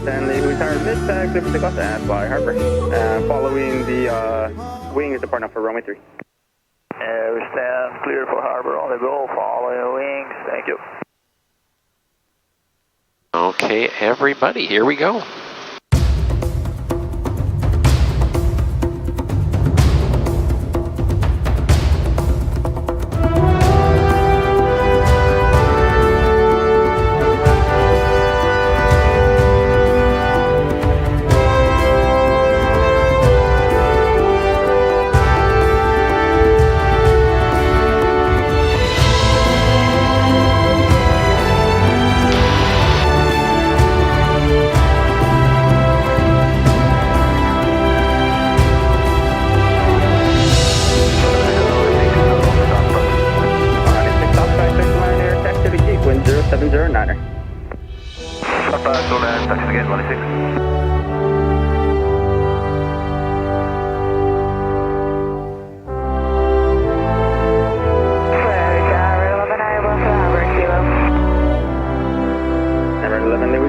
Stanley, who is our mid-pack, lift the Costa at Kauai Harbor. Following the wing is departing for runway 3. We stand clear for harbor on the go, following wings, thank you. Okay, everybody, here we go. Wind 0709er. Taxi again, 26.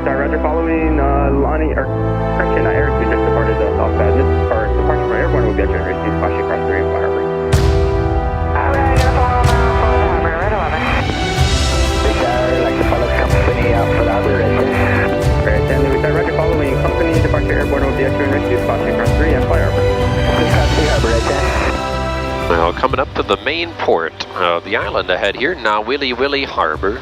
Roger, following Lonnie, or correction, Eric, who just departed South Badness, or departure for airborne will be at January 6th, flashing across the Kauai Harbor. Alright, gonna follow now for the harbor, red 11. Big I'd like to follow company out for the harbor, red 10. Red 10, Louis Roger, following company departure airborne will be at January 6th, flashing across 3 and Kauai Harbor. Across the harbor, red 10. Well, coming up to the main port of the island ahead here, now Willy Harbor.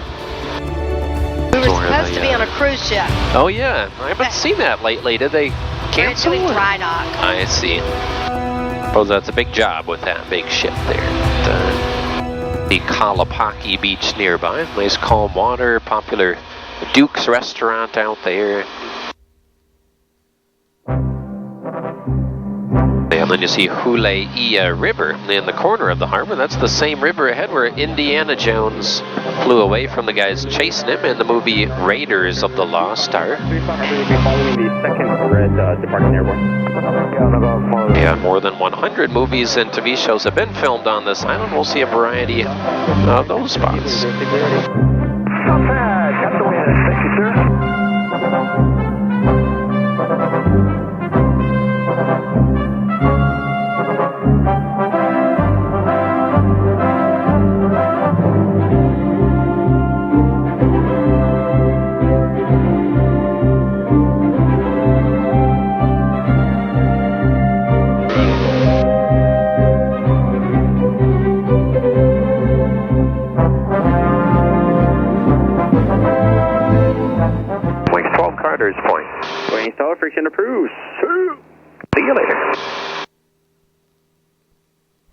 We were supposed to be on a cruise ship. Oh yeah, I haven't seen that lately. Did they cancel? We're doing dry dock. I see. Suppose that's a big job with that big ship there. The Kalapaki Beach nearby. Nice calm water, popular Duke's restaurant out there. And then you see Huleia River in the corner of the harbor. That's the same river ahead where Indiana Jones flew away from the guys chasing him in the movie Raiders of the Lost Ark. Following the second red departing airborne. Yeah, more than 100 movies and TV shows have been filmed on this island. We'll see a variety of those spots. Not bad, got the wind, thank you, sir. Point. Going install, friction approved. See you later.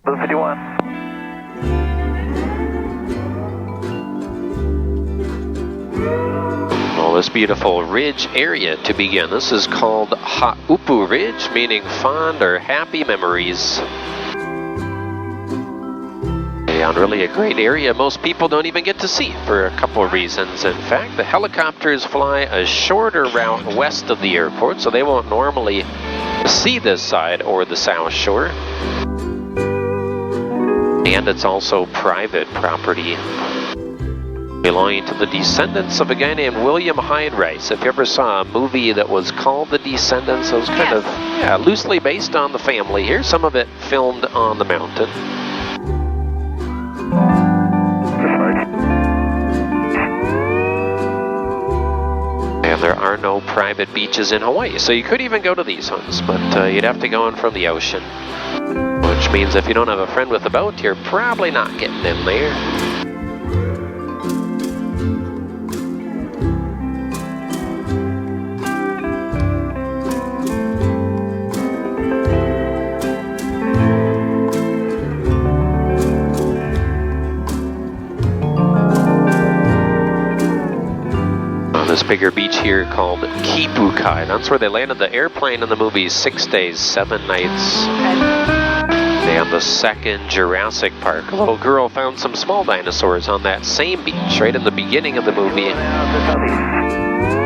Blue 51. Well, this beautiful ridge area to begin. This is called Haupu Ridge, meaning fond or happy memories. And really a great area most people don't even get to see for a couple of reasons. In fact, the helicopters fly a shorter route west of the airport, so they won't normally see this side or the south shore. And it's also private property belonging to the descendants of a guy named William Hyde Rice. If you ever saw a movie that was called The Descendants, it was kind of loosely based on the family here. Some of it filmed on the mountain. And there are no private beaches in Hawaii, so you could even go to these ones, but you'd have to go in from the ocean, which means if you don't have a friend with a boat, you're probably not getting in there. This bigger beach here called Kipukai. That's where they landed the airplane in the movie 6 Days, 7 Nights. And the second Jurassic Park. A little girl found some small dinosaurs on that same beach right in the beginning of the movie.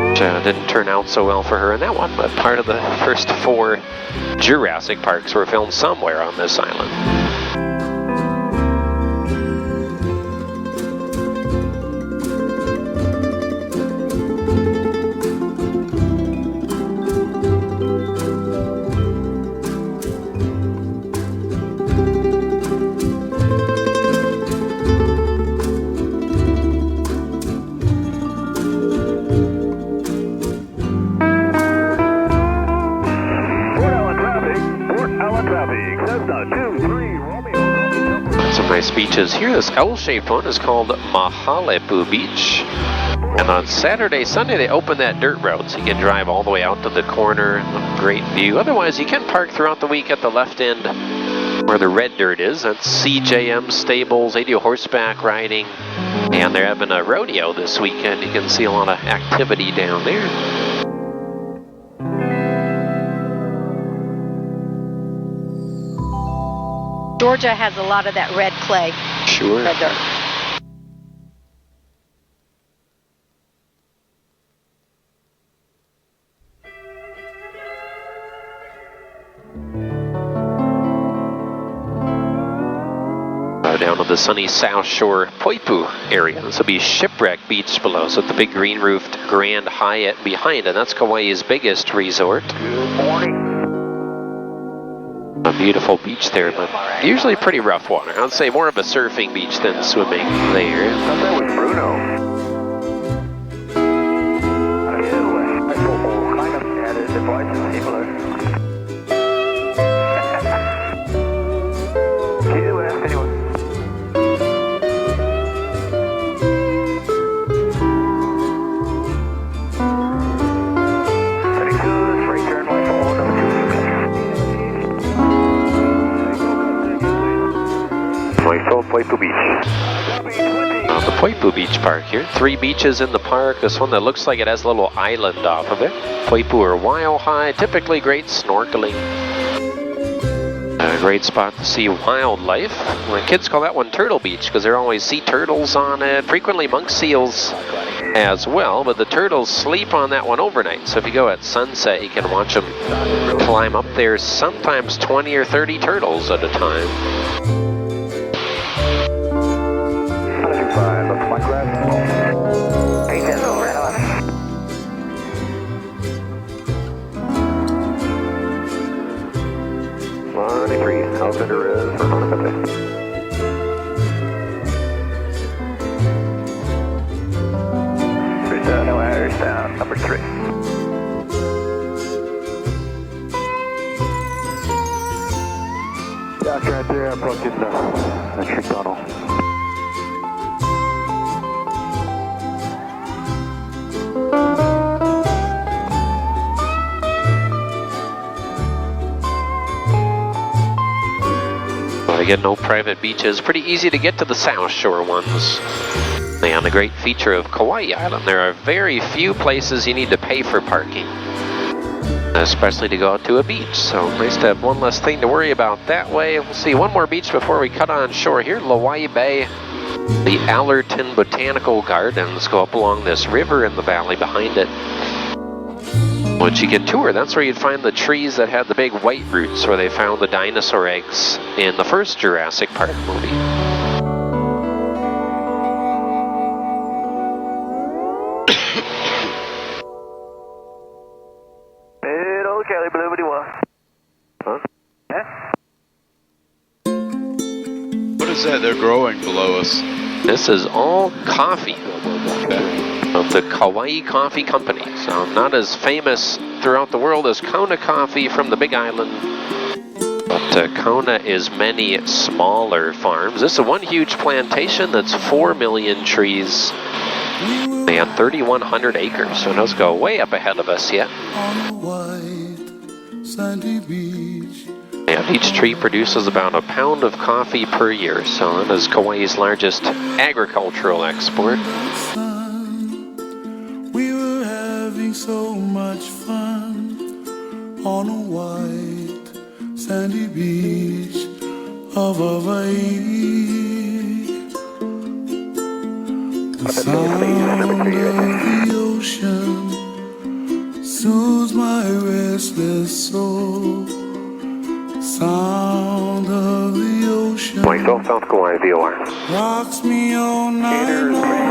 Which didn't turn out so well for her in that one, but part of the first 4 Jurassic Parks were filmed somewhere on this island. beaches here. This L-shaped one is called Mahalepu Beach. And on Saturday, Sunday, they open that dirt road, so you can drive all the way out to the corner. Great view. Otherwise, you can park throughout the week at the left end where the red dirt is. That's CJM Stables. They do horseback riding. And they're having a rodeo this weekend. You can see a lot of activity down there. Georgia has a lot of that red clay. Sure. Red dirt. Down on the sunny South Shore Poipu area. This will be Shipwreck Beach below, so the big green roofed Grand Hyatt behind, and that's Kauai's biggest resort. Good morning. A beautiful beach there, but usually pretty rough water. I'd say more of a surfing beach than swimming there. I thought that was Bruno. Kind of added devices similar. Anyone? Poipu Beach. The Poipu Beach Park here. 3 beaches in the park. This one that looks like it has a little island off of it. Poipu or Waio High. Typically great snorkeling. A great spot to see wildlife. The kids call that one Turtle Beach because there are always sea turtles on it. Frequently monk seals as well, but the turtles sleep on that one overnight. So if you go at sunset, you can watch them climb up there. Sometimes 20 or 30 turtles at a time. Outfitter is for Honda. No errors down, number 3. Dock right there, approaching the entry tunnel. Again, no private beaches. Pretty easy to get to the South Shore ones. And the great feature of Kauai Island, there are very few places you need to pay for parking, especially to go out to a beach. So nice to have one less thing to worry about that way. We'll see one more beach before we cut on shore here. Lauai Bay, the Allerton Botanical Gardens go up along this river in the valley behind it, which you can tour. That's where you'd find the trees that had the big white roots where they found the dinosaur eggs in the first Jurassic Park movie. Hello, Kelly Blue, what do you want? Huh? What is that they're growing below us? This is all coffee. Of the Kauai Coffee Company. So not as famous throughout the world as Kona Coffee from the Big Island, but Kona is many smaller farms. This is one huge plantation that's 4 million trees and 3,100 acres, so it does go way up ahead of us yet. And each tree produces about a pound of coffee per year, so that is Kauai's largest agricultural export. So much fun on a white sandy beach of Hawaii. The sound of the ocean soothes my restless soul. Sound of the ocean South Kauai, VOR. rocks me all night long.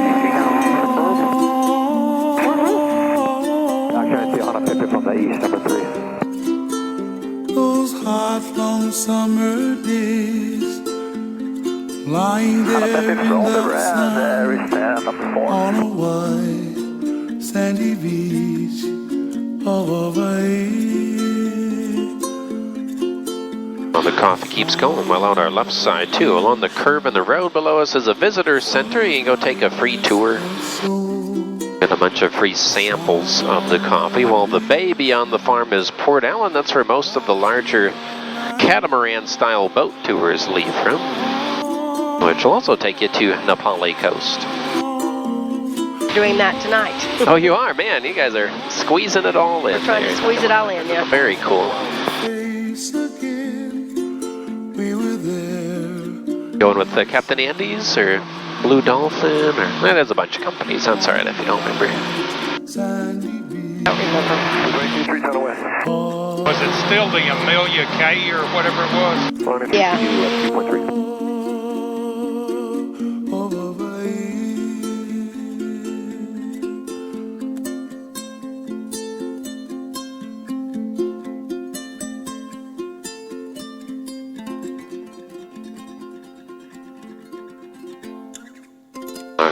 From the east, number 3. Those hot, long summer days, lying there in the sun, on a white sandy beach of Hawaii. Well, the coffee keeps going well out our left side too. Along the curb in the road below us is a visitor center. You can go take a free tour. Get a bunch of free samples of the coffee. While the bay beyond the farm is Port Allen. That's where most of the larger catamaran-style boat tours leave from, which will also take you to Nepali coast. Doing that tonight. Oh, you are? Man, you guys are squeezing it all in. We're trying to squeeze it all in, yeah. Very cool. Going with the Captain Andes or Blue Dolphin, or there's a bunch of companies. That's all right if you don't remember. Don't remember. Was it still the Amelia K or whatever it was? Yeah.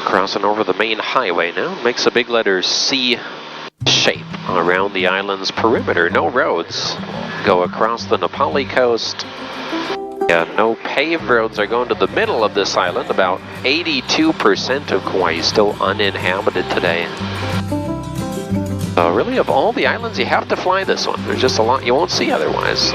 Crossing over the main highway now, makes a big letter C shape around the island's perimeter. No roads go across the Nepali coast. Yeah, no paved roads are going to the middle of this island. About 82% of Kauai is still uninhabited today. So really, of all the islands, you have to fly this one. There's just a lot you won't see otherwise.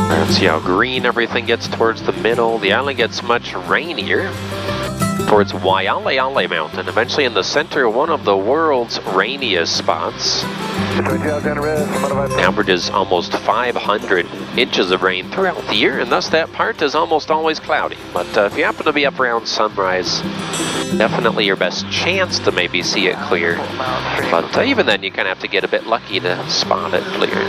And see how green everything gets towards the middle. The island gets much rainier towards Waialeale Mountain. Eventually in the center, one of the world's rainiest spots. Averages almost 500 inches of rain throughout the year, and thus that part is almost always cloudy. But if you happen to be up around sunrise, definitely your best chance to maybe see it clear. But even then, you kind of have to get a bit lucky to spot it clear.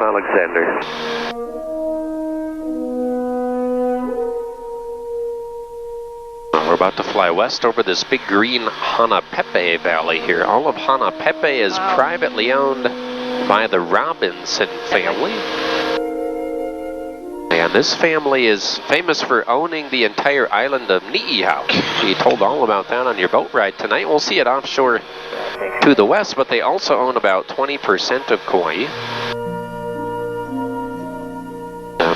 Alexander. We're about to fly west over this big green Hanapepe Valley here. All of Hanapepe is privately owned by the Robinson family. And this family is famous for owning the entire island of Niihau. We told all about that on your boat ride tonight. We'll see it offshore to the west, but they also own about 20% of Kauai.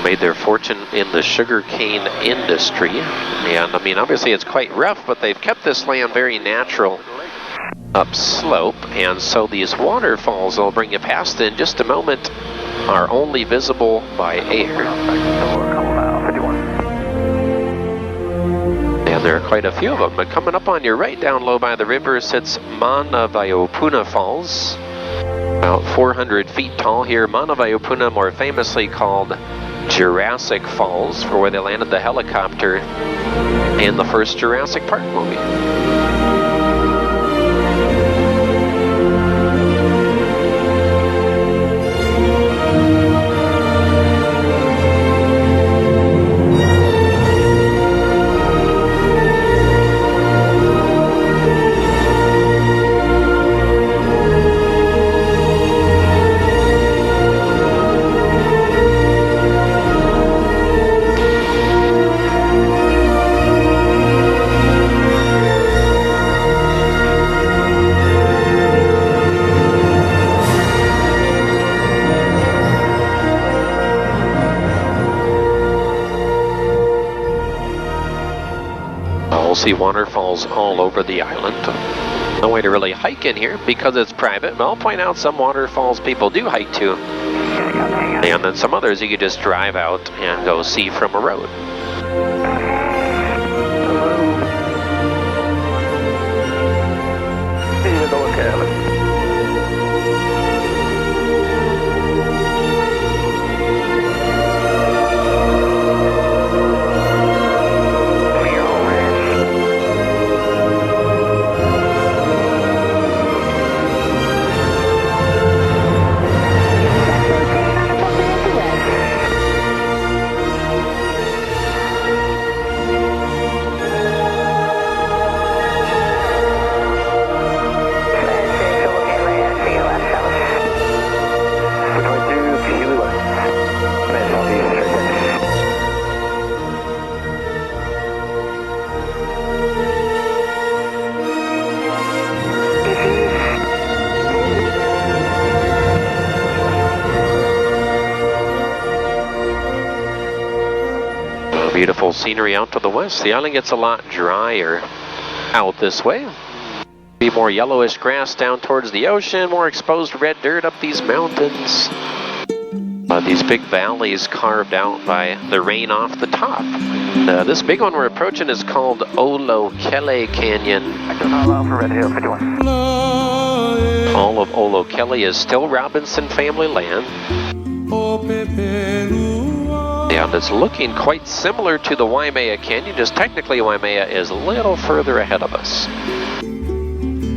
Made their fortune in the sugarcane industry, and I mean obviously it's quite rough, but they've kept this land very natural upslope, and so these waterfalls I'll bring you past in just a moment are only visible by air. And there are quite a few of them, but coming up on your right down low by the river sits Manavaiopuna Falls, about 400 feet tall here. Manavaiopuna, more famously called Jurassic Falls, for where they landed the helicopter in the first Jurassic Park movie. see waterfalls all over the island. No way to really hike in here because it's private, but I'll point out some waterfalls people do hike to. And then some others you could just drive out and go see from a road. Beautiful scenery out to the west. The island gets a lot drier out this way. Be more yellowish grass down towards the ocean, more exposed red dirt up these mountains. These big valleys carved out by the rain off the top. This big one we're approaching is called Olokele Canyon. All of Olokele is still Robinson family land. And it's looking quite similar to the Waimea Canyon, just technically Waimea is a little further ahead of us.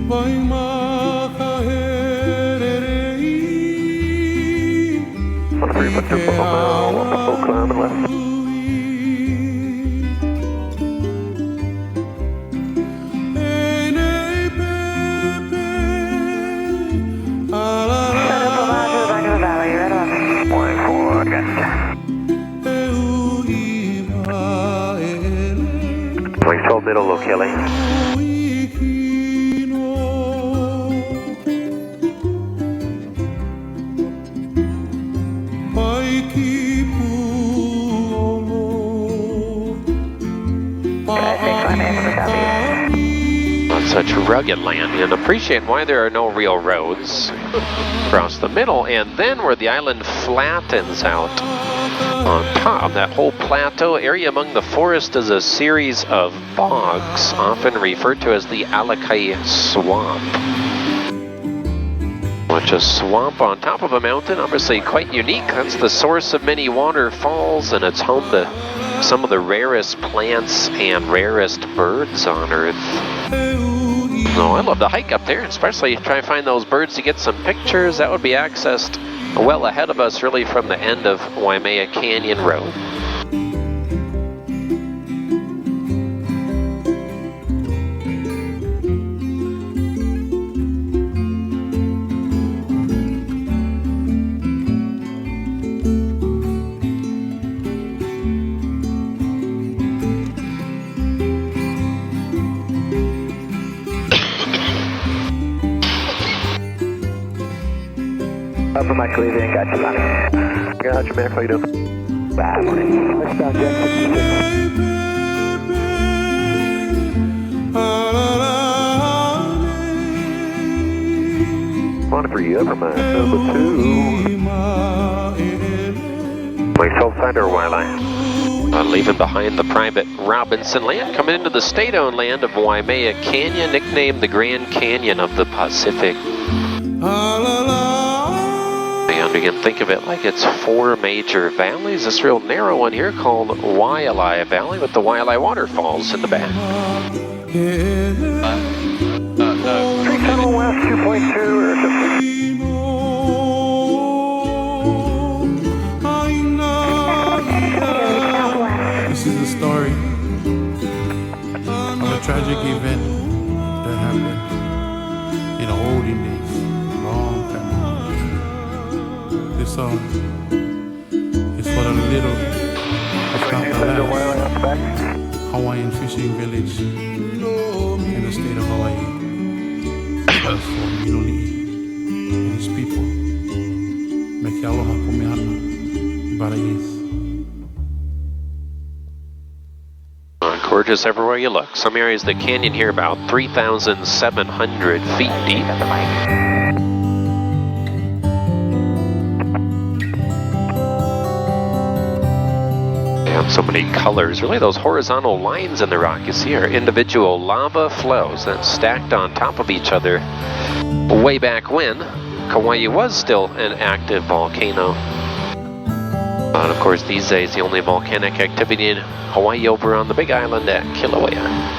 Going 12 middle Lokele. On such rugged land, and appreciate why there are no real roads across the middle, and then where the island flattens out on top, that whole plateau area among the forest is a series of bogs, often referred to as the Alakai Swamp. Which is swamp on top of a mountain, obviously quite unique. That's the source of many waterfalls, and it's home to some of the rarest plants and rarest birds on Earth. Oh, I love to hike up there, especially try to find those birds to get some pictures. That would be accessed well ahead of us, really, from the end of Waimea Canyon Road. Upper Mike leaving, got you, Lonnie. Gotcha, man, how you doing? Bad morning. Touchdown, Jet 66. Morning for you, Upper Mike, number 2. Mike Southside or Waialae? Leaving behind the private Robinson land, coming into the state-owned land of Waimea Canyon, nicknamed the Grand Canyon of the Pacific. And we can think of it like it's 4 major valleys. This real narrow one here called Waialae Valley with the Waialae waterfalls in the back. 3 tunnel west, 2.2 or something. This is a story of a tragic event that happened in the olden days, long time ago. This song is for the little, if not the last, Hawaiian fishing village in the state of Hawaii. It's for Minoli and his people. Meki aloha kumehana, Barayis. gorgeous everywhere you look. Some areas of the canyon here about 3,700 feet deep. And so many colors. Really, those horizontal lines in the rock you see are individual lava flows that stacked on top of each other way back when Kauai was still an active volcano. And of course, these days, the only volcanic activity in Hawaii over on the Big Island at Kilauea.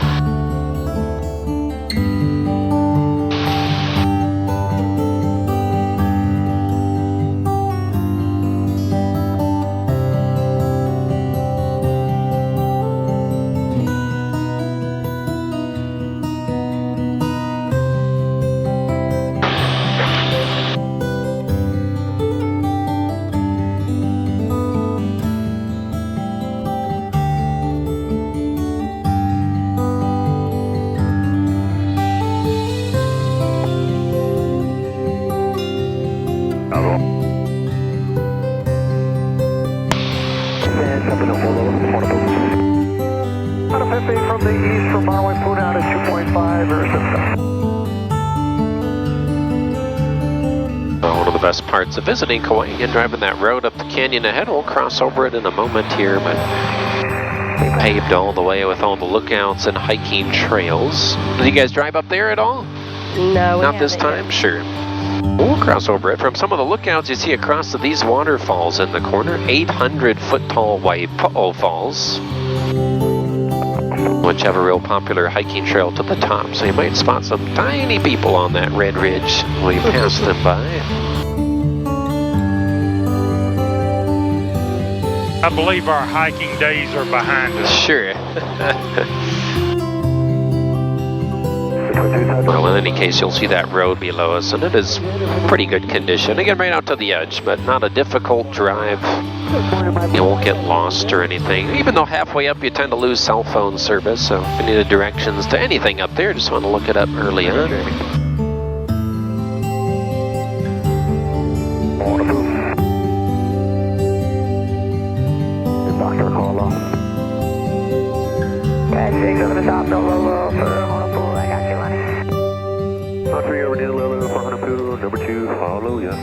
From the east from Maui, food out at 2.5 or One of the best parts of visiting Kauai and driving that road up the canyon ahead. We'll cross over it in a moment here, but paved all the way with all the lookouts and hiking trails. Did you guys drive up there at all? No, we Not this haven't time? yet. Sure. We'll cross over it. From some of the lookouts you see across to these waterfalls in the corner, 800-foot tall Waipo'o Falls, which have a real popular hiking trail to the top, so you might spot some tiny people on that red ridge when you pass them by. I believe our hiking days are behind us. Sure. Well, in any case, you'll see that road below us, and it is pretty good condition. Again, right out to the edge, but not a difficult drive. You won't get lost or anything. Even though halfway up you tend to lose cell phone service, so if you need directions to anything up there, just want to look it up early on. Guys, 6 over the top, no low for Honolulu. I got you, Lonnie. 3 over near Lulu for Honolulu, number 2, hallelujah.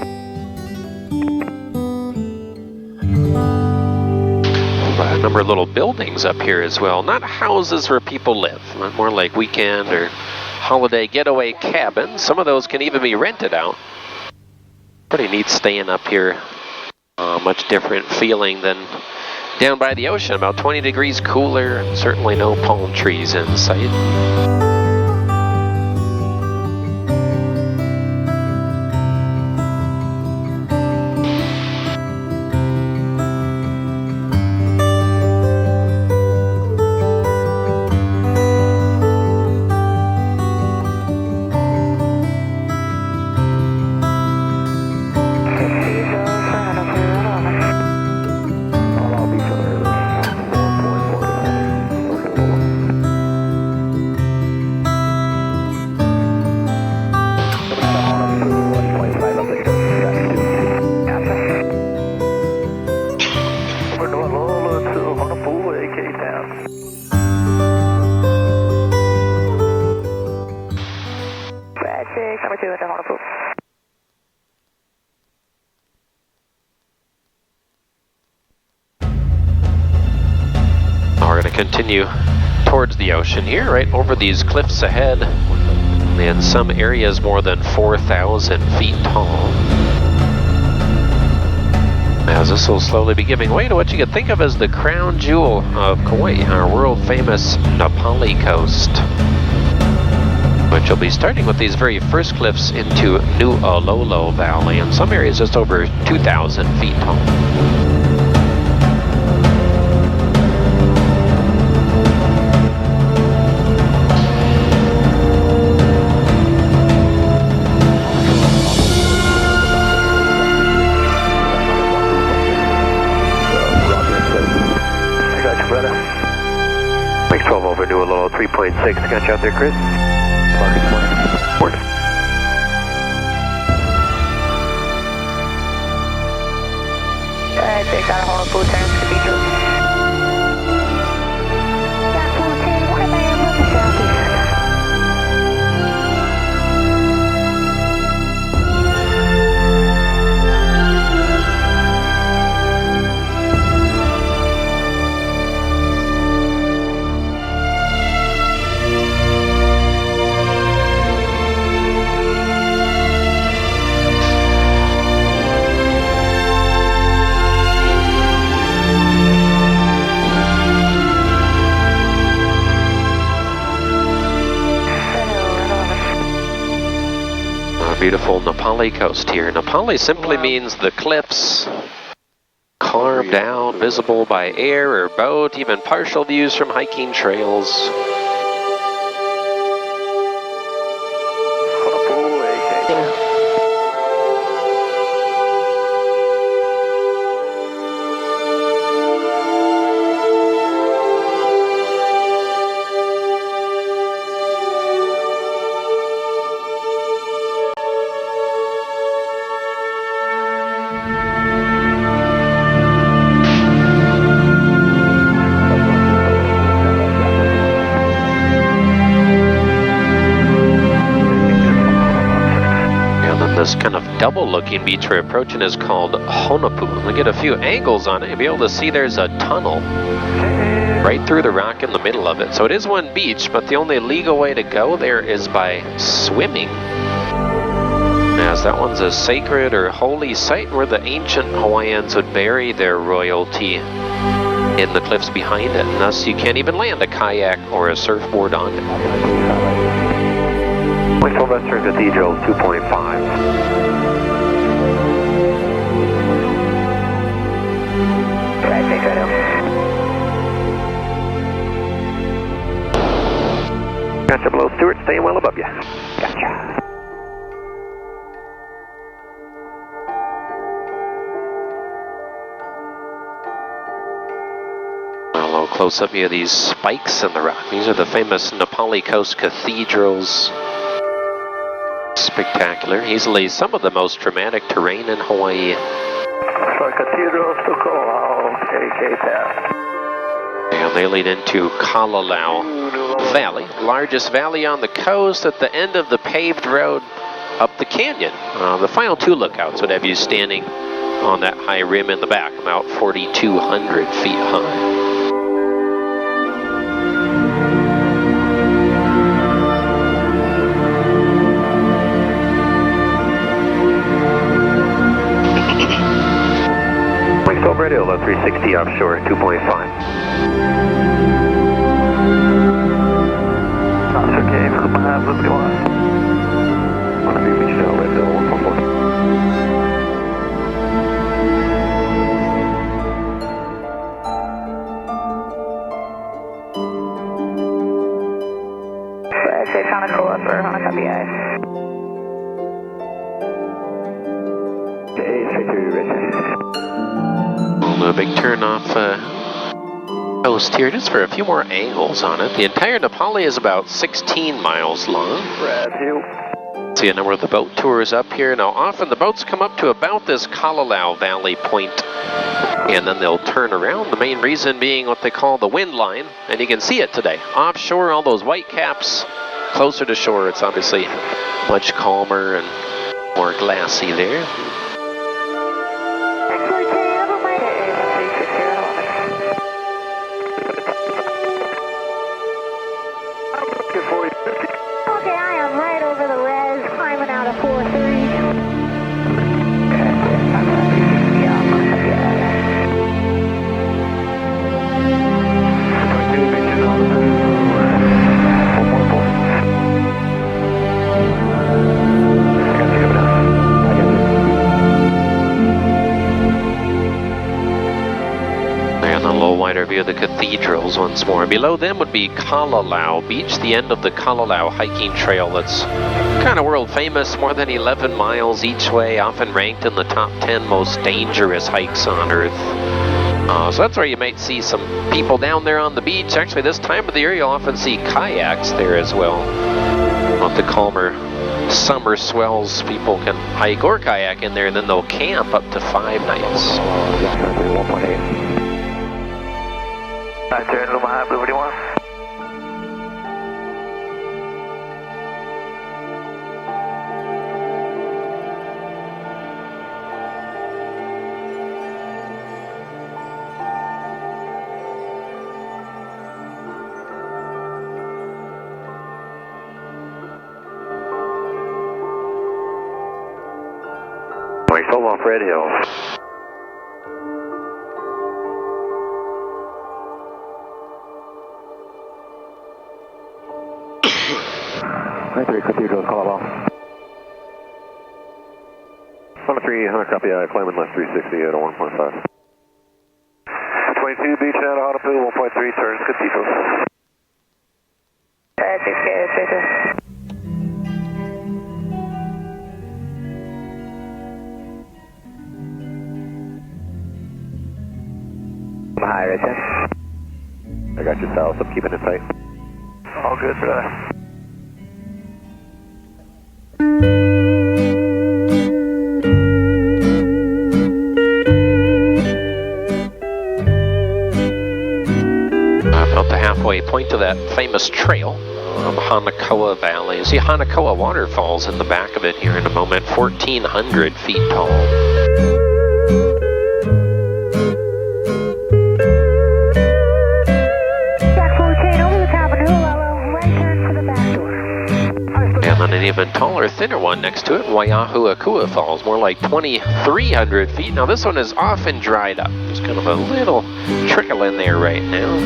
A number of little buildings up here as well. Not houses where people live, more like weekend or holiday getaway cabins. Some of those can even be rented out. Pretty neat staying up here. Much different feeling than down by the ocean. About 20 degrees cooler, and certainly no palm trees in sight. We're going to continue towards the ocean here, right over these cliffs ahead. In some areas more than 4,000 feet tall. As this will slowly be giving way to what you could think of as the crown jewel of Kauai, our world famous Napali coast, which will be starting with these very first cliffs into Nu'ololo Valley, in some areas just over 2,000 feet tall. Mix 12 over Nu'ololo 3.6. Got you out there, Chris? Morning. Take out Honolulu, turns to Cathedral. Beautiful Nepali coast here. Nepali simply means the cliffs, carved out, visible by air or boat, even partial views from hiking trails. This kind of double-looking beach we're approaching is called Honopu. We get a few angles on it. You'll be able to see there's a tunnel right through the rock in the middle of it. So it is one beach, but the only legal way to go there is by swimming, as that one's a sacred or holy site where the ancient Hawaiians would bury their royalty in the cliffs behind it, and thus you can't even land a kayak or a surfboard on it. Western Cathedral 2.5. Gotcha, below Stewart, staying well above you. Gotcha. A little close-up view of these spikes in the rock. These are the famous Nepali coast cathedrals. Spectacular, easily some of the most dramatic terrain in Hawaii. And they lead into Kalalau Valley, largest valley on the coast at the end of the paved road up the canyon. The final two lookouts would have you standing on that high rim in the back, about 4,200 feet high. Radio 360 offshore 2.5. That's okay, for my hand, let's go on. Want to be Michelle, Radio 144. Say Sonic Cola for Sonic FBI. Okay, straight through, Richard. A big turn off coast here just for a few more angles on it. The entire Nepali is about 16 miles long. See a number of the boat tours up here. Now often the boats come up to about this Kalalau Valley point and then they'll turn around. The main reason being what they call the wind line, and you can see it today. Offshore, all those white caps. Closer to shore, it's obviously much calmer and more glassy there. View of the cathedrals once more. Below them would be Kalalau Beach, the end of the Kalalau hiking trail that's kind of world famous, more than 11 miles each way, often ranked in the top 10 most dangerous hikes on Earth. So that's where you might see some people down there on the beach. Actually, this time of the year you'll often see kayaks there as well. On the calmer summer swells, people can hike or kayak in there, and then they'll camp up to 5 nights. Turn Luma High, Blue 41. We fell off Red Hills. Cathedral, call off. Lima 3, Hunter copy, climbing left 360 at 1.5. 22, beach out, Honolulu, 1.3, turns, good people. Hi, Richard. I got your south, I'm keeping it tight. All good, brother. About the halfway point to that famous trail of Hanakaua Valley. You see Hanakaua waterfalls in the back of it here in a moment, 1,400 feet tall. And then an even taller, thinner one next to it, Waiahuakua Falls, more like 2,300 feet. Now this one is often dried up. There's kind of a little trickle in there right now.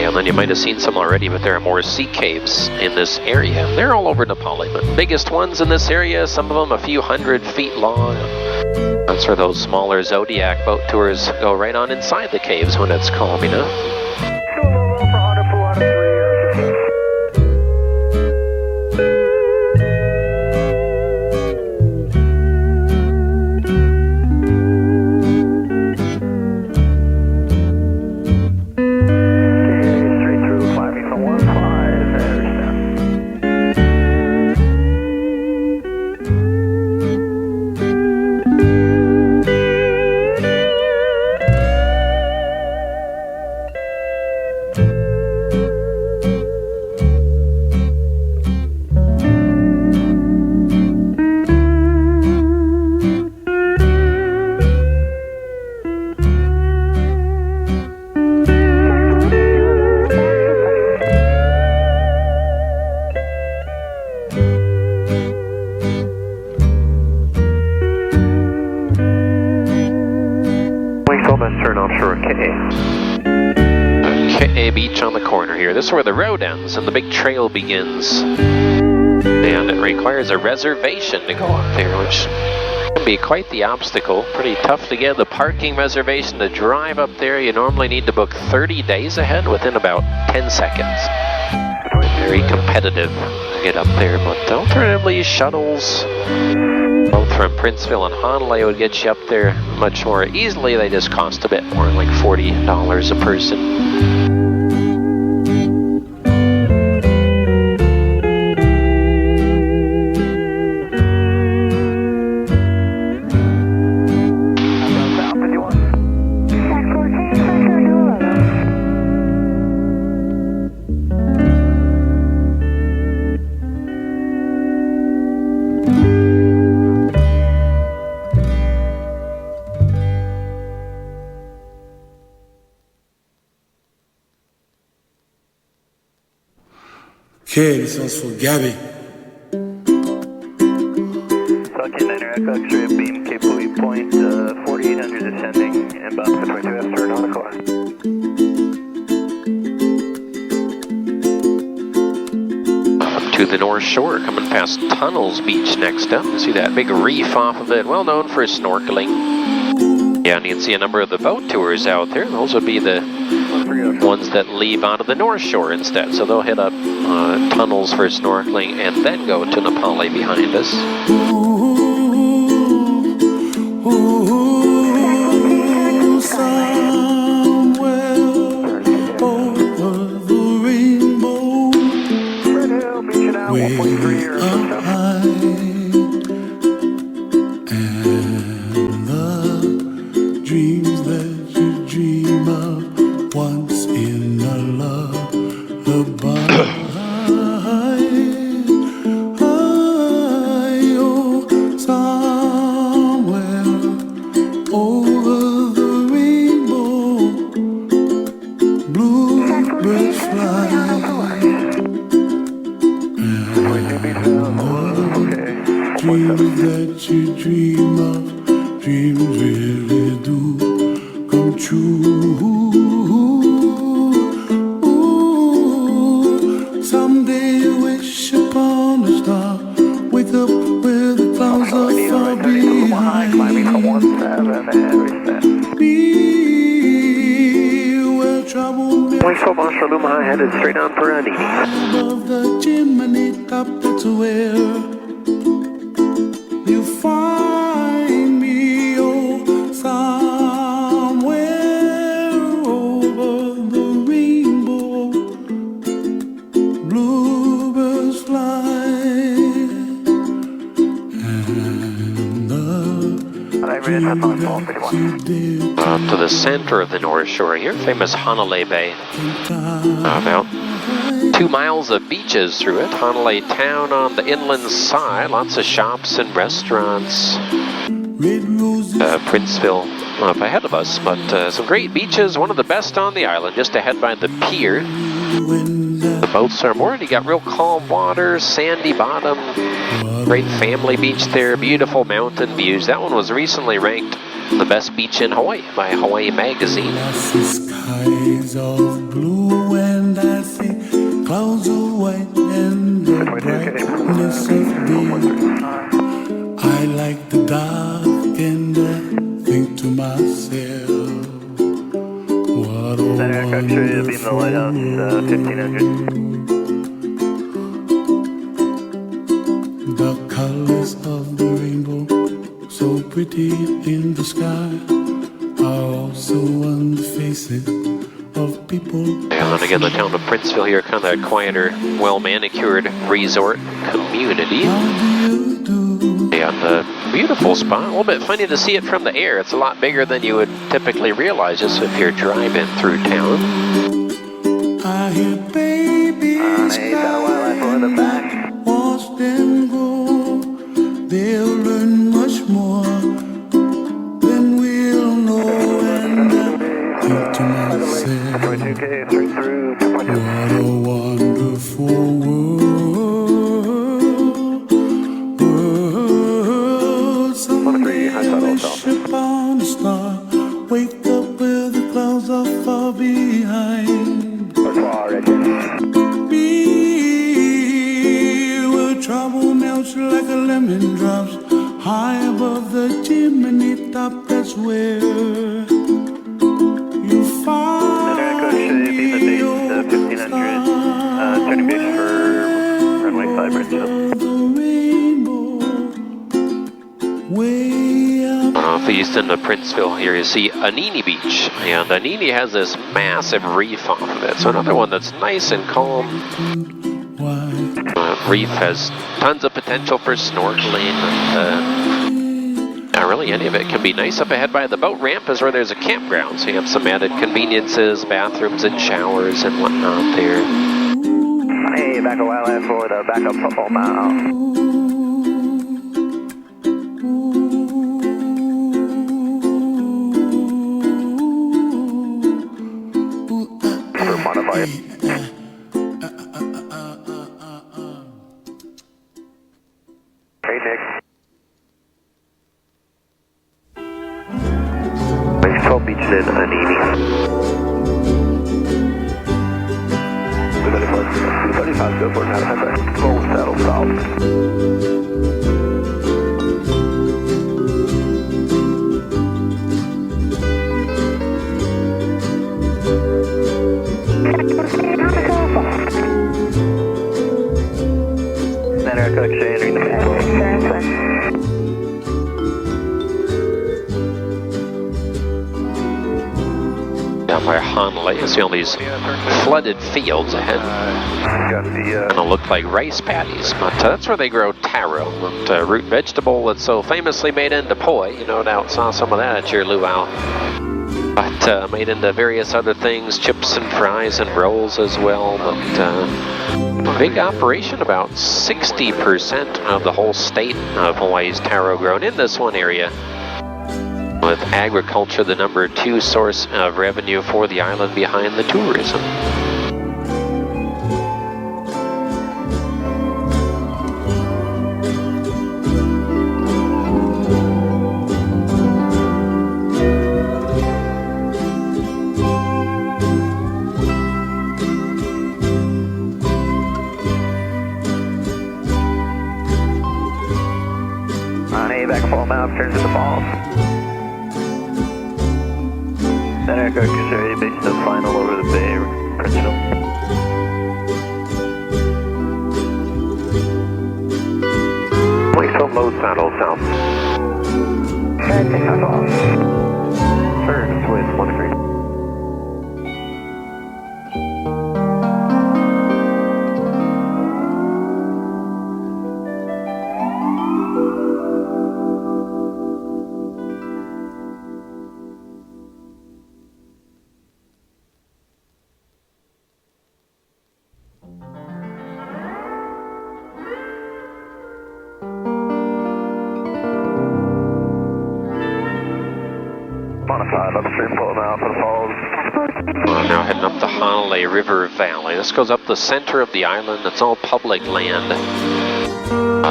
And then you might have seen some already, but there are more sea caves in this area. They're all over Nepali, but biggest ones in this area, some of them a few hundred feet long. That's where those smaller Zodiac boat tours go right on inside the caves when it's calm enough. Turn offshore KA Beach on the corner here. This is where the road ends and the big trail begins. And it requires a reservation to go up there, which can be quite the obstacle. Pretty tough to get the parking reservation to drive up there. You normally need to book 30 days ahead within about 10 seconds. Very competitive to get up there, but alternatively shuttles both from Princeville and Honolulu would get you up there much more easily. They just cost a bit more, like $40 a person. Okay, this one's for Gabby. South 9er Echo X-ray beam Kapui point 4800 descending inbound for 22 turn on the car. Up to the North Shore, coming past Tunnels Beach next up. You see that big reef off of it, well known for snorkeling. Yeah, and you can see a number of the boat tours out there. Those would be the ones that leave out of the North Shore instead. So they'll hit up Tunnels for snorkeling and then go to Nepali behind us. Somewhere over the rainbow, way up high, and the dreams that you dream of once in a lullaby. Somewhere over the rainbow, bluebirds fly, and dreams that you dream of, dreams really do come true. Someday wish upon a high, climbing for 17 and reset. Wings 12 miles for Luma High, headed straight on for Anini. Above the chimney top, that's where you find me, oh, somewhere over the rainbow. Bluebirds fly, and the To the center of the North Shore here, famous Hanalei Bay. About 2 miles of beaches through it. Hanalei town on the inland side, lots of shops and restaurants. Princeville up ahead of us, but some great beaches, one of the best on the island, just ahead by the pier. The boats are moored, you got real calm water, sandy bottom, great family beach there, beautiful mountain views. That one was recently ranked the best beach in Hawaii by Hawaii Magazine. skies of blue and I see clouds of white and the brightness of day. I like the dark and I think to myself, what a wonderful world. 1500. The colors of the rainbow, so pretty in the sky, are also on the faces of people. And again, the town of Princeville here, kind of a quieter, well-manicured resort community. And a beautiful spot. A little bit funny to see it from the air. It's a lot bigger than you would typically realize just if you're driving through town. I hear babies cry, watch them go. They'll learn much more than we'll know. And I think to myself, what a wonderful world. Someday we ship on a star, wake up where the clouds are far behind. Be where trouble melts like a lemon drops, high above the chimney top, that's where you find me, oh, turning base for runway 5 right now. the rainbow, way up. Off east into Princeville here, you see Anini Beach. And Anini has this massive reef off of it. So another one that's nice and calm. Why? Reef has tons of potential for snorkeling. And, really, any of it can be nice. Up ahead by the boat ramp is where there's a campground. So you have some added conveniences, bathrooms and showers and whatnot there. Hey, back a while for the backup football mile. Modify it. Hey, Nick. Wings 12 beaches in Anini. 235, go for it, high five. Full saddle south. Down by Hanalei, you see all these flooded fields ahead. Gonna look like rice paddies, but that's where they grow taro, that root vegetable that's so famously made into poi. You no doubt saw some of that at your luau. But made into various other things, chips and fries and rolls as well. But big operation, about 60% of the whole state of Hawaii's taro grown in this one area. With agriculture the number 2 source of revenue for the island behind the tourism. back full mouth, turns to the falls. Center Echo X-ray, base sub final over the bay, Princeton. Please hold low saddle south. And take off. Turn, twist, 1 degree. Modified upstream, pulling out for the falls. We're now heading up the Hanalei River Valley. This goes up the center of the island. It's all public land.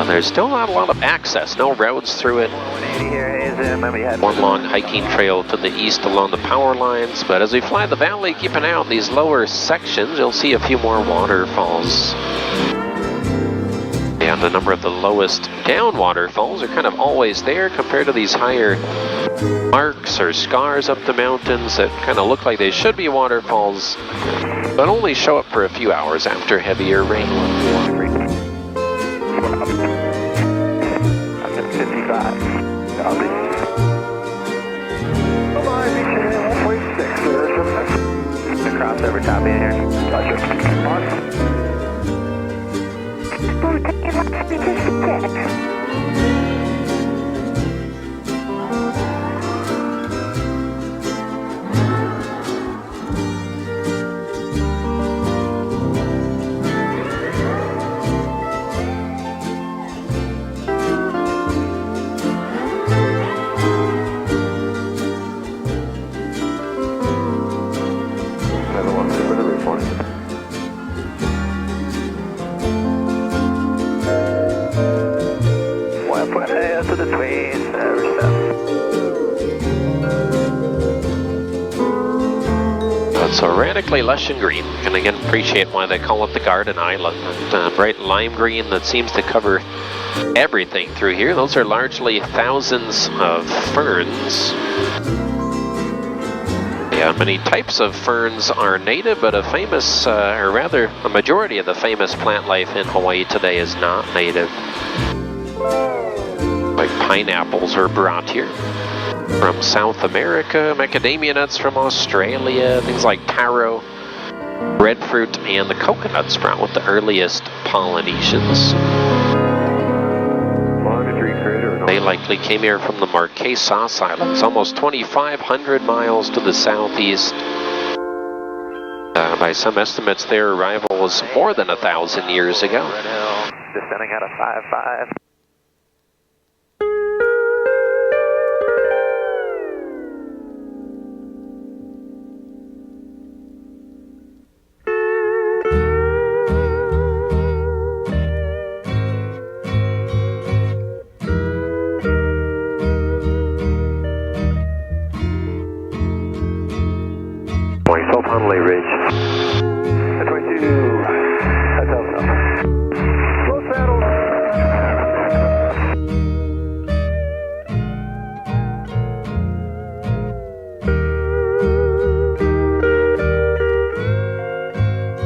There's still not a lot of access, no roads through it. 180 here, Hazen. Then we had One long hiking trail to the east along the power lines. But as we fly the valley, keep an eye on these lower sections. You'll see a few more waterfalls. And a number of the lowest down waterfalls are kind of always there compared to these higher marks or scars up the mountains that kind of look like they should be waterfalls, but only show up for a few hours after heavier rain. I'm at 55. Copy. Kauai, beach in 1.6, sir. Across over top in here. Gotcha. Awesome. To the tweets, It's so radically lush and green. You can again appreciate why they call it the Garden Island. That bright lime green that seems to cover everything through here. Those are largely thousands of ferns. Yeah, many types of ferns are native, but a majority of the famous plant life in Hawaii today is not native. Like pineapples are brought here from South America, macadamia nuts from Australia, things like taro, breadfruit, and the coconut sprout with the earliest Polynesians. They likely came here from the Marquesas Islands, almost 2,500 miles to the southeast. By some estimates, their arrival was more than 1,000 years ago. Descending out of 5-5. Hanalei Ridge. 22. That's out. Slow saddle.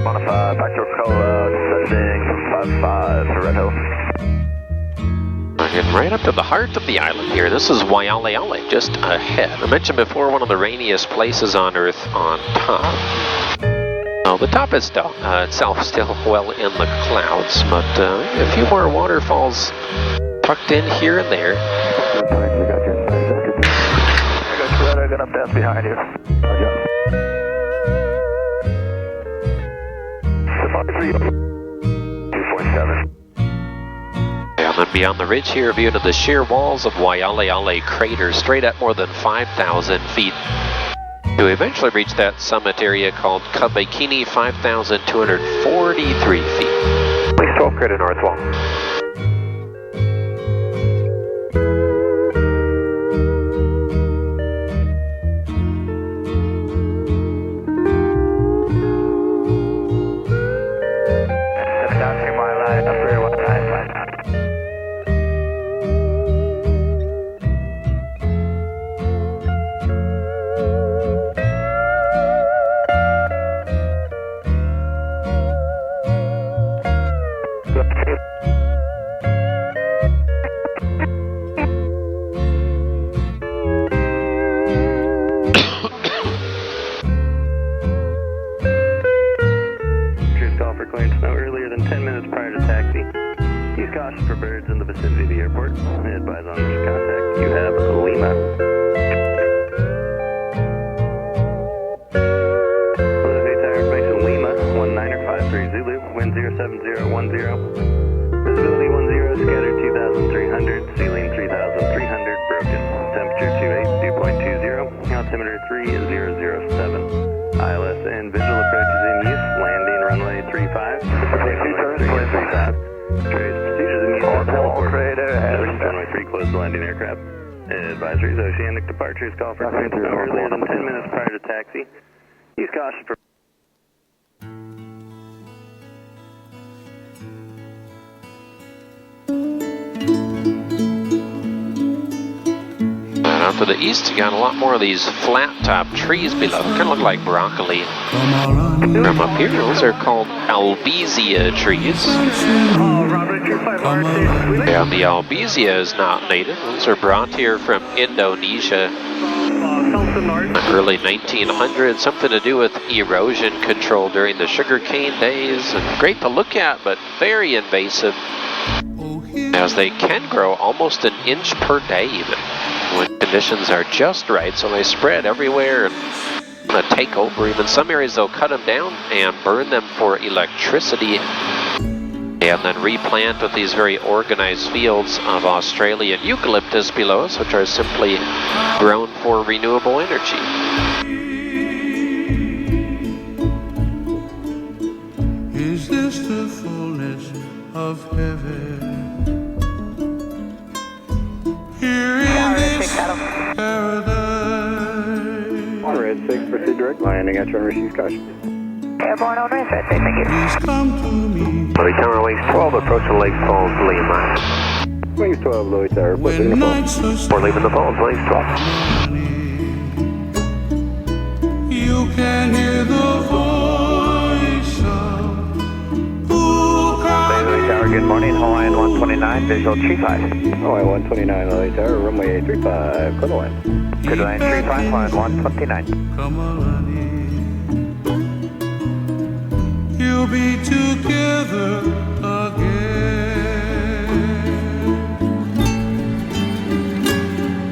Modified back to Koa, descending from 5-5 for Red Hill. We're getting right up to the heart of the island here. This is Waialeale, just ahead. I mentioned before, one of the rainiest places on Earth on top. Oh, the top is still, itself still well in the clouds, but a few more waterfalls tucked in here and there. I got you. I'm gonna pass behind you. Roger. 247. And then beyond the ridge here, a view to the sheer walls of Waialeale crater, straight at more than 5,000 feet. To eventually reach that summit area called Kabekini, 5,243 feet. Please 12 crater north wall. watch for birds in the vicinity of the airport. Advise on this contact. You have Lima. Lima, 19530 Zulu, wind 07010, visibility 10, scattered 2300, ceiling 3300, broken, temperature 28, dew point 20, altimeter 3007, ILS and visual approach is in use, landing runway 35, trace procedures in use, teleport, runway 3 closed landing aircraft, advisories, oceanic departures, call for clearance no earlier than 10 minutes prior to taxi, use caution for Out to the east, you got a lot more of these flat-top trees below. Kind of look like broccoli. From up here, those are called albizia trees. And the albizia is not native. Those are brought here from Indonesia in the early 1900s. Something to do with erosion control during the sugarcane days. And great to look at, but very invasive, as they can grow almost an inch per day even, when conditions are just right. So they spread everywhere and take over. Even some areas they'll cut them down and burn them for electricity, and then replant with these very organized fields of Australian eucalyptus below us, which are simply grown for renewable energy. Is this the fullness of heaven? Here in this paradise. Red 6, proceed direct, landing at your receive caution. Airborne on Red 6, thank you. Please come to me. Louis Tower, wings 12, approaching Lake Falls, Lima. Wings 12, Louis Tower, pushing the When phone. nights are We're leaving the Falls, wings 12. you can hear the voice of Louis Tower, good morning. Hawaiian 129, visual 35. Hawaii 129, Louis Tower, runway 35, clear the line. Clear the line 35, Hawaiian 129. Kamalani. You'll be together again.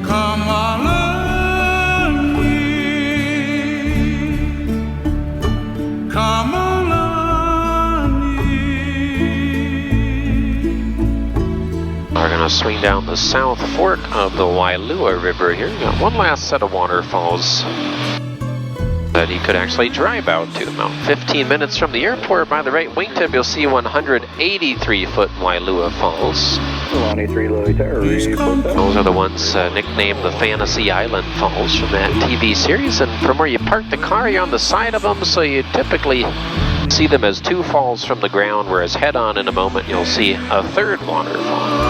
Kamalani. Kamalani. We're going to swing down the south fork of the Wailua River here. Got one last set of waterfalls that he could actually drive out to. About 15 minutes from the airport. By the right wingtip, you'll see 183-foot Wailua Falls. Lonnie 3, Louis Tower, report that. Those are the ones nicknamed the Fantasy Island Falls from that TV series. And from where you park the car, you're on the side of them, so you typically see them as two falls from the ground, whereas head-on in a moment, you'll see a third waterfall.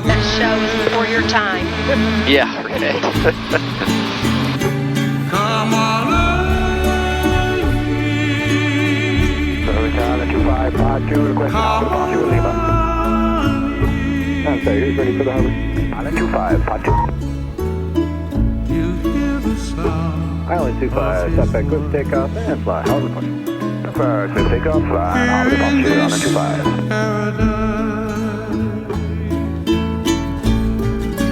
That show is before your time. Yeah, right. Louis Tower, 2552, request Alpha Foxtrot with Lima. I'm sorry, who's ready for the harbor? Island 2552. Island 25, stop back, quick takeoff, and fly, harbor punch. First, we take off, fly, Alpha Foxtrot, Island 25.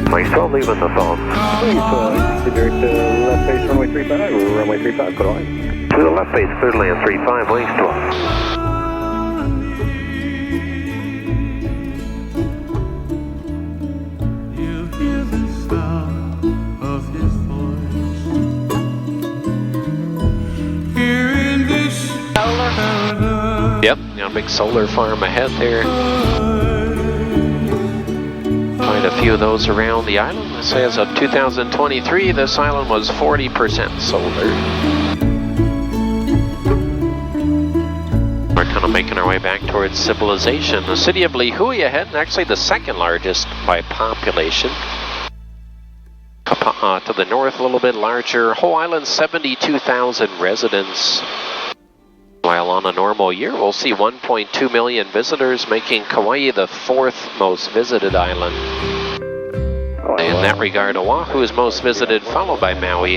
Wings 12, leaving the Falls. Wings 12, direct left base, runway 35, runway 35, clear the line. To the left base, clear to land 35, wings 12. Yep, got a big solar farm ahead there. Quite a few of those around the island. It says of 2023, this island was 40% solar. We're kind of making our way back towards civilization. The city of Lihue ahead, and actually the second largest by population. To the north, a little bit larger. Whole island, 72,000 residents. While Well, on a normal year, we'll see 1.2 million visitors, making Kauai the 4th most visited island. In that regard, Oahu is most visited, followed by Maui,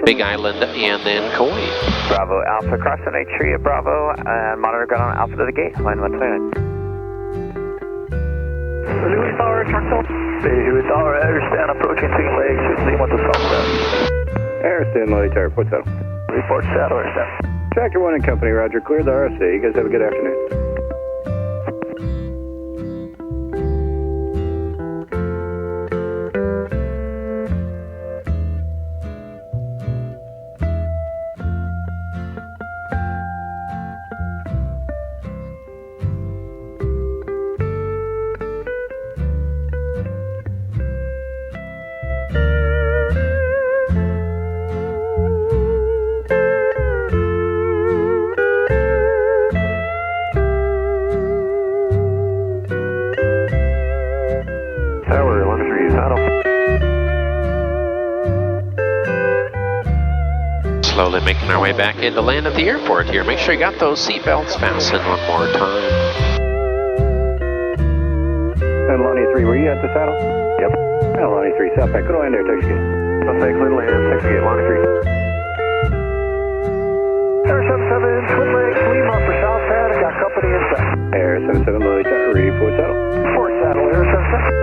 Big Island, and then Kauai. Bravo Alpha, crossing a tree at Bravo, and monitor ground on Alpha to the gate, line 129. Lewis Tower, Charcoal. Lewis Tower, Airstand approaching Twin Lakes, see what the south does. Airstand, Military, what's up? Report saddle, Airstand. Tractor 1 and Company, Roger. Clear the RFC. You guys have a good afternoon. Slowly making our way back in to land at the airport here. Make sure you got those seatbelts fastened one more time. And Lonnie 3, were you at the saddle? Yep. Yeah, Lonnie 3, Southpack. Go to land there, taxi gate. Southpack, clear to land, taxi gate, Lonnie 3. Air 77, Twin Lakes, Lima for Southpad, I got company inside. Air 77, Military, report saddle. Report saddle, Air 77.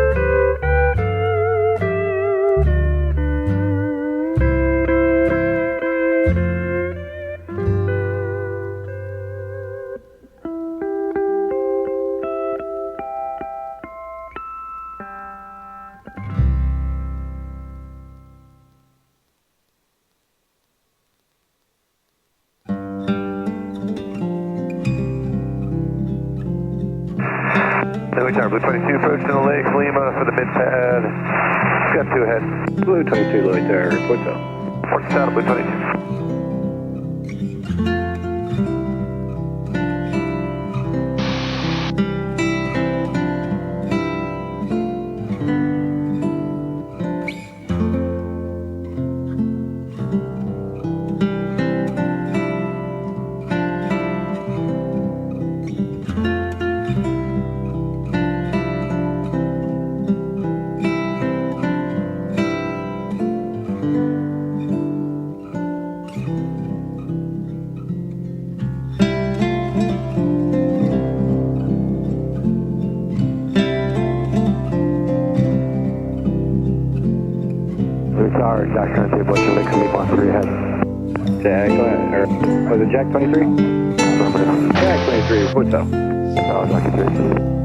Blue 22 approach to the lake, Lima for the mid pad. Got 2 ahead. Blue 22, Military, report saddle. Report saddle, Blue 22. Tower, Jack 23, what's your link to me, block 3 ahead? Jack, go ahead. Or, was it Jack 23? Affirmative. Jack 23, report saddle. Oh, Jack 23.